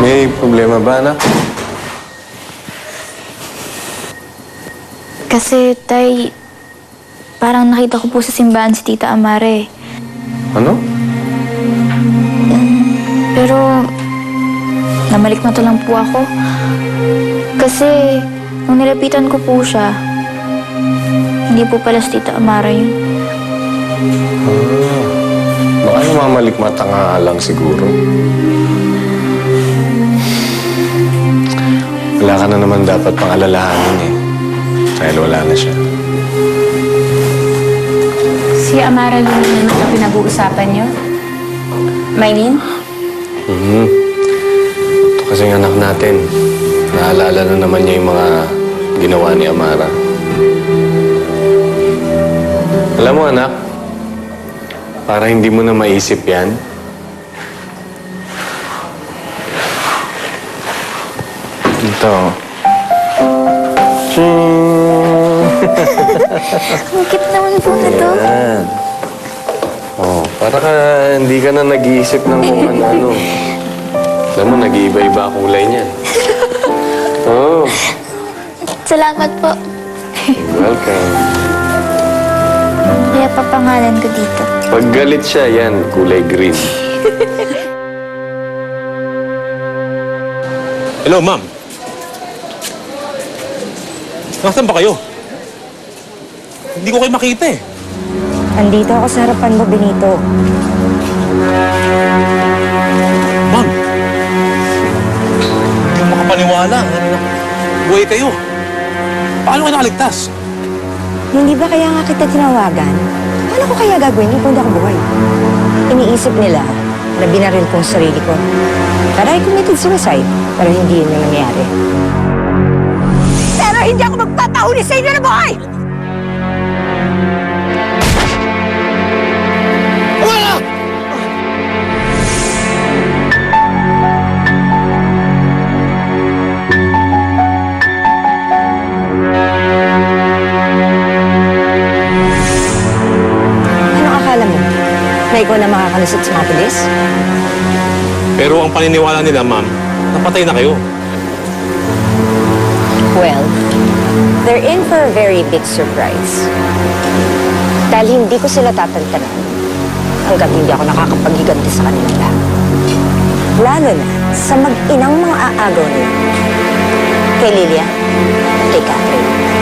May problema ba, anak? Kasi, Tay, parang nakita ko po sa simbahan si Tita Amare. Ano? Pero, namalikmata lang po ako. Kasi, nung nilapitan ko po siya, hindi po pala si Tita Amara yun. Baka namamalikmata nga lang siguro. Wala ka na naman dapat pang alalahanin eh. Dahil wala na siya. Si Amara lang naman ang pinag-uusapan niyo? Maylin? Ito kasing anak natin. Naalala na naman niya yung mga ginawa ni Amara. Alam mo, anak, para hindi mo na maisip yan, ito. Ang cute naman po na to. Yan. Oh, para ka hindi ka na nag-iisip ng kung ano. Alam mo, nag-iiba-iba kulay niyan. Oh, Salamat po. welcome. Kaya papangalan ko dito. Pag galit siya, yan, kulay green. Hello, ma'am. Nasaan ba kayo? Hindi ko kayo makita eh. Andito ako sa harapan mo, Benito. Ma'am. Hindi ko makapaniwala. Buhay kayo. Paano kayo nakaligtas? Hindi ba kaya nga kita tinawagan? Paano ko kaya gagawin yung kung hindi ako buhay? Iniisip nila na binaril kong sarili ko. Para I committed suicide, pero hindi yun yung nangyari. Pero hindi ako magpapahuli sa inyo na buhay! Wala! Ano akala mo? Na ikaw na makakalusot sa mga pulis? Pero ang paniniwala nila, ma'am, napatay na kayo. Well, they're in for a very big surprise. Dahil hindi ko sila tatantanan hanggang hindi ako nakakapag-iganti sa kanila. Lalo na sa mag-inang mga aagaw nila. Kay Lilia, kay Catherine.